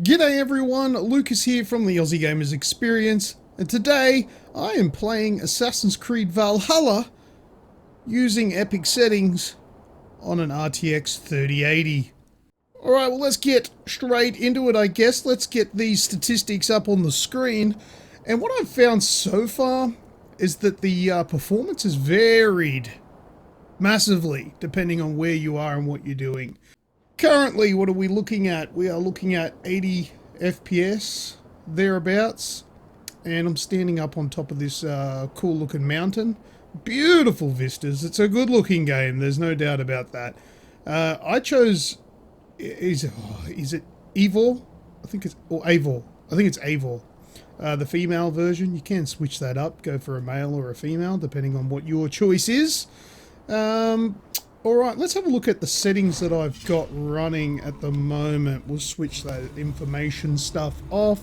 G'day everyone, Lucas here from the Aussie Gamers Experience, and today I am playing Assassin's Creed Valhalla using epic settings on an RTX 3080. Alright, well let's get straight into it I guess. Let's get these statistics up on the screen, and what I've found so far is that the performance is varied massively depending on where you are and what you're doing. Currently, what are we looking at? We are looking at 80 FPS, thereabouts. And I'm standing up on top of this cool looking mountain. Beautiful vistas. It's a good looking game, there's no doubt about that. I chose... Is it Evil? I think it's... Or Avor. I think it's Avor. The female version. You can switch that up. Go for a male or a female, depending on what your choice is. Alright, let's have a look at the settings that I've got running at the moment. We'll switch that information stuff off.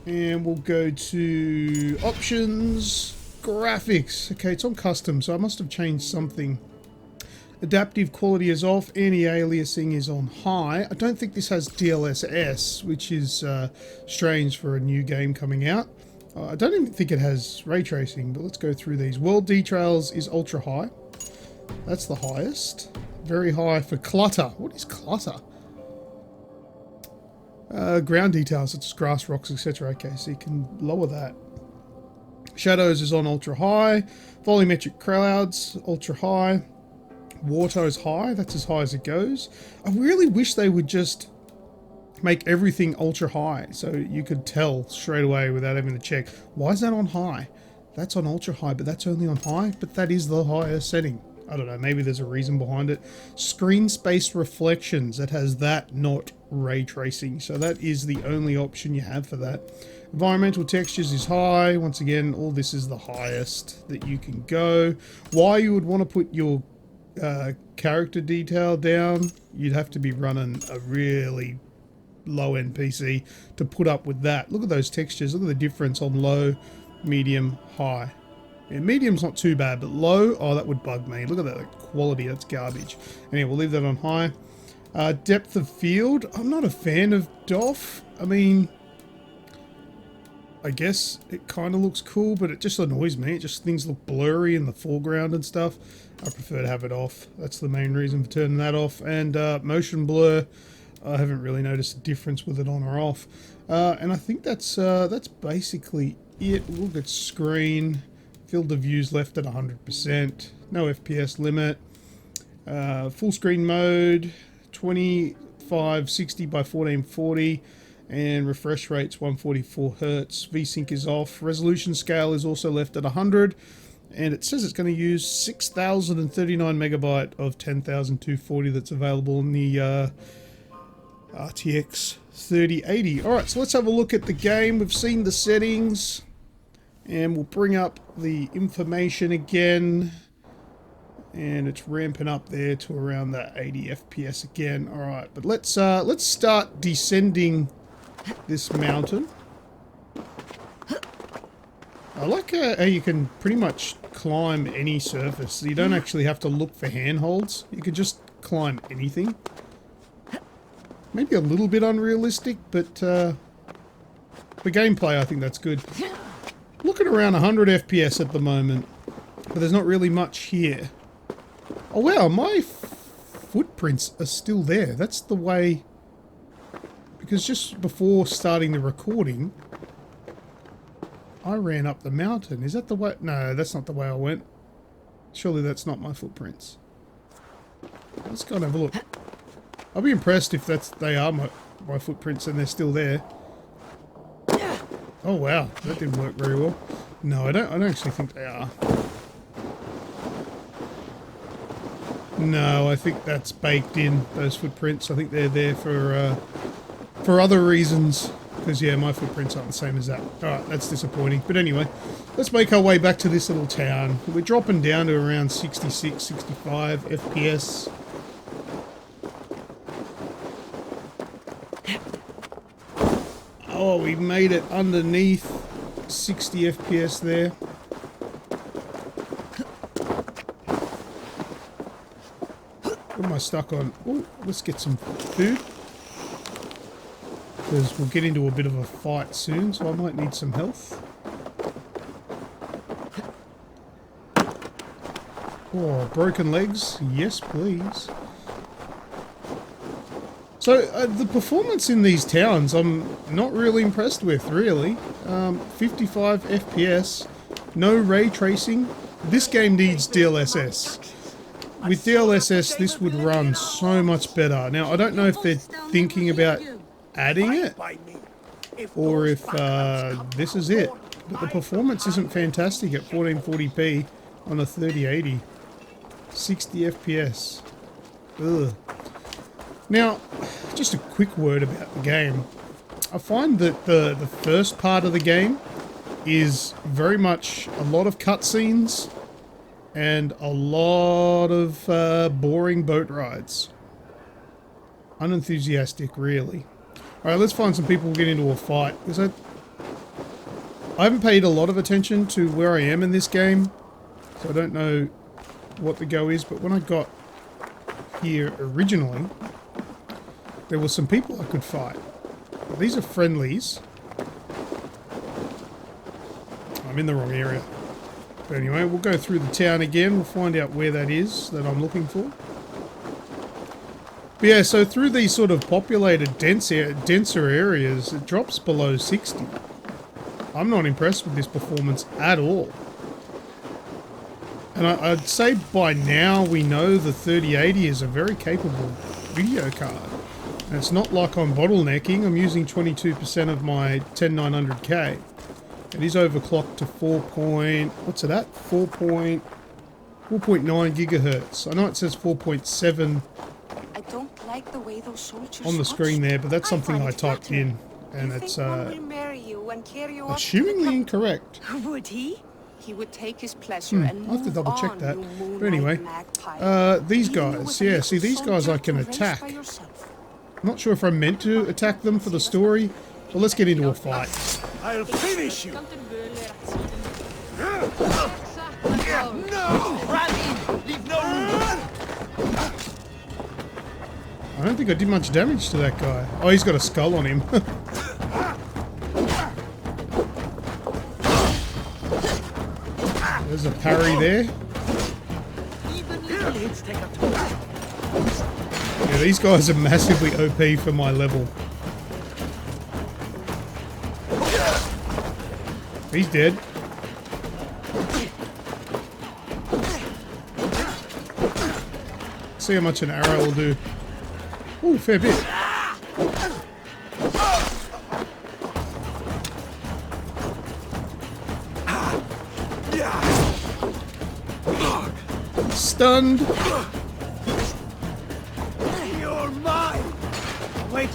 And we'll go to options, graphics. Okay, it's on custom, so I must have changed something. Adaptive quality is off, anti-aliasing is on high. I don't think this has DLSS, which is strange for a new game coming out. I don't even think it has ray tracing, but let's go through these. World details is ultra high. That's the highest. Very high for clutter. What is clutter? Ground details, such as grass, rocks, etc. Okay, so you can lower that. Shadows is on ultra high. Volumetric clouds, ultra high. Water is high. That's as high as it goes. I really wish they would just make everything ultra high so you could tell straight away without having to check. Why is that on high? That's on ultra high, but that's only on high. But that is the highest setting. I don't know, maybe there's a reason behind it. Screen space reflections, it has that, not ray tracing. So that is the only option you have for that. Environmental textures is high. Once again, all this is the highest that you can go. Why you would want to put your character detail down, you'd have to be running a really low-end PC to put up with that. Look at those textures, look at the difference on low, medium, high. Yeah, medium's not too bad, but low, oh, that would bug me. Look at that quality, that's garbage. Anyway, we'll leave that on high. Depth of field, I'm not a fan of DOF. I mean, I guess it kind of looks cool, but it just annoys me. It just, things look blurry in the foreground and stuff. I prefer to have it off. That's the main reason for turning that off. And motion blur, I haven't really noticed a difference with it on or off. And I think that's basically it. Look at screen. Field of views left at 100%. No FPS limit. Full screen mode, 2560 by 1440. And refresh rate's 144 Hz. VSync is off. Resolution scale is also left at 100. And it says it's going to use 6039 megabyte of 10240 that's available in the RTX 3080. Alright, so let's have a look at the game. We've seen the settings. And we'll bring up the information again. And it's ramping up there to around that 80 FPS again. Alright, but let's start descending this mountain. I like how you can pretty much climb any surface. You don't actually have to look for handholds. You can just climb anything. Maybe a little bit unrealistic, but for gameplay I think that's good. Looking around 100 FPS at the moment, but there's not really much here. Oh wow, my footprints are still there. That's the way... Because just before starting the recording, I ran up the mountain. Is that the way? No, that's not the way I went. Surely that's not my footprints. Let's go and have a look. I'll be impressed if they are my footprints and they're still there. Oh wow, that didn't work very well. No, I don't actually think they are. No, I think that's baked in, those footprints. I think they're there for other reasons. Because yeah, my footprints aren't the same as that. Alright, that's disappointing. But anyway, let's make our way back to this little town. We're dropping down to around 66, 65 FPS. Oh, we made it underneath 60 FPS there. What am I stuck on? Oh, let's get some food. because we'll get into a bit of a fight soon, so I might need some health. Oh, broken legs. Yes, please. So, the performance in these towns, I'm not really impressed with, really. 55 FPS, no ray tracing. This game needs DLSS. With DLSS, this would run so much better. Now, I don't know if they're thinking about adding it, or if this is it. But the performance isn't fantastic at 1440p on a 3080. 60 FPS. Ugh. Now, just a quick word about the game. I find that the first part of the game is very much a lot of cutscenes and a lot of boring boat rides. Unenthusiastic, really. Alright, let's find some people get into a fight. Because I haven't paid a lot of attention to where I am in this game, so I don't know what the go is, but when I got here originally, there were some people I could fight. These are friendlies. I'm in the wrong area. But anyway, we'll go through the town again. We'll find out where that is that I'm looking for. But yeah, so through these sort of populated, denser areas, it drops below 60. I'm not impressed with this performance at all. And I'd say by now we know the 3080 is a very capable video card. And it's not like I'm bottlenecking. I'm using 22% of my 10900K. It is overclocked to 4.9 gigahertz. I know it says 4.7 I don't like the way those soldiers on the screen there, but that's something I typed in, and it's assumingly incorrect. Would he? He would take his pleasure and I'll have to double check that. But anyway, these guys, yeah, see these guys I can attack. I'm not sure if I'm meant to attack them for the story, but let's get into a fight. I'll finish you! No! Run in! Leave no room! I don't think I did much damage to that guy. Oh, he's got a skull on him. There's a parry there. Yeah, these guys are massively OP for my level. He's dead. See how much an arrow will do. Ooh, fair bit. Stunned. You're mine.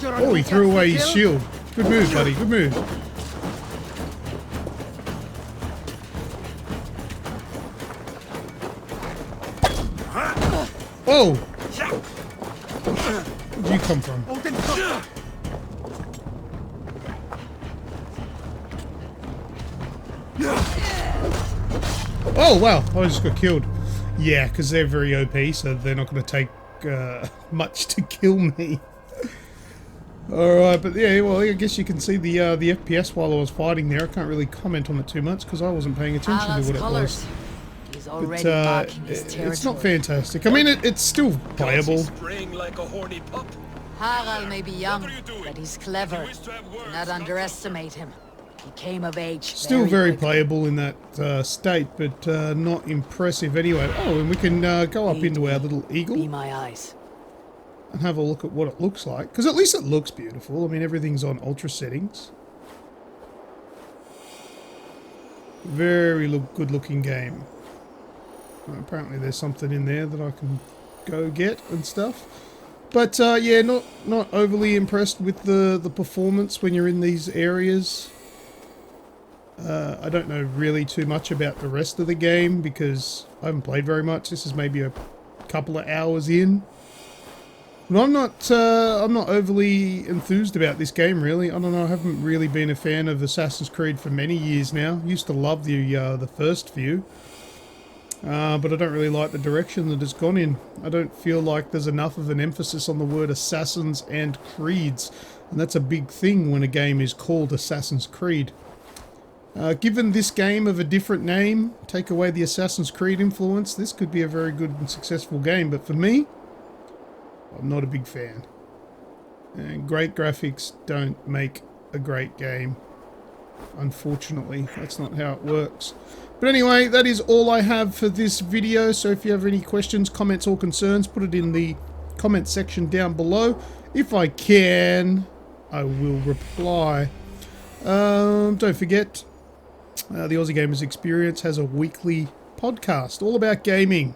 Oh, he threw away his shield. Good move, buddy. Good move. Oh! Where'd you come from? Oh, wow. I just got killed. Yeah, because they're very OP, so they're not going to take much to kill me. Alright, but yeah, well, I guess you can see the FPS while I was fighting there. I can't really comment on it too much because I wasn't paying attention to what it was. But it's not fantastic. I mean, it's still playable. Harald may be young, but he's clever. Do not underestimate him. He came of age. Still very playable in that state, but not impressive anyway. Oh, and we can go up into our little eagle. Be my eyes. And have a look at what it looks like. Because at least it looks beautiful. I mean, everything's on ultra settings. Very good looking game. Apparently there's something in there that I can go get and stuff. But yeah, not overly impressed with the performance when you're in these areas. I don't know really too much about the rest of the game because I haven't played very much. This is maybe a couple of hours in. But I'm not overly enthused about this game really. I don't know, I haven't really been a fan of Assassin's Creed for many years now. Used to love the first few. But I don't really like the direction that it's gone in. I don't feel like there's enough of an emphasis on the word assassins and creeds. And that's a big thing when a game is called Assassin's Creed. Given this game of a different name, take away the Assassin's Creed influence, this could be a very good and successful game. But for me, I'm not a big fan. And great graphics don't make a great game. Unfortunately, that's not how it works. But anyway, that is all I have for this video. So if you have any questions, comments or concerns, put it in the comment section down below. If I can, I will reply. Don't forget, the Aussie Gamers Experience has a weekly podcast all about gaming.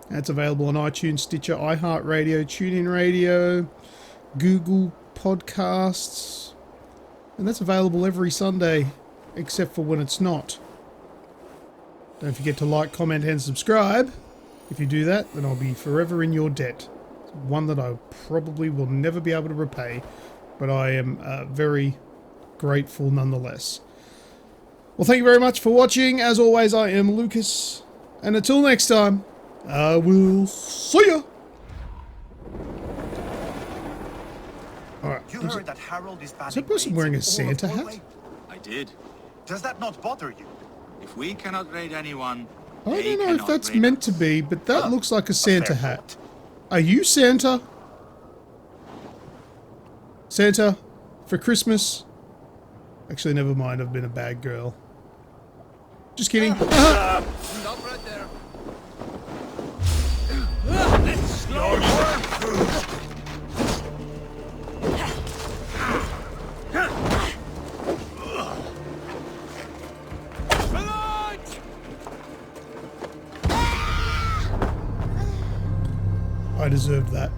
That's available on iTunes, Stitcher, iHeartRadio, TuneIn Radio, Google Podcasts. And that's available every Sunday, except for when it's not. Don't forget to like, comment and subscribe. If you do that, then I'll be forever in your debt. It's one that I probably will never be able to repay, but I am very grateful nonetheless. Well, thank you very much for watching. As always, I am Lucas. And until next time, I will see ya! Alright. You heard that Harold is Is that person wearing a Santa hat? I did. Does that not bother you? If we cannot raid anyone, I they don't know if cannot that's raid meant us. to be, but that looks like a Santa fair hat. Are you Santa? Santa, for Christmas? Actually, never mind, I've been a bad girl. Just kidding. Stop right there. I deserved that.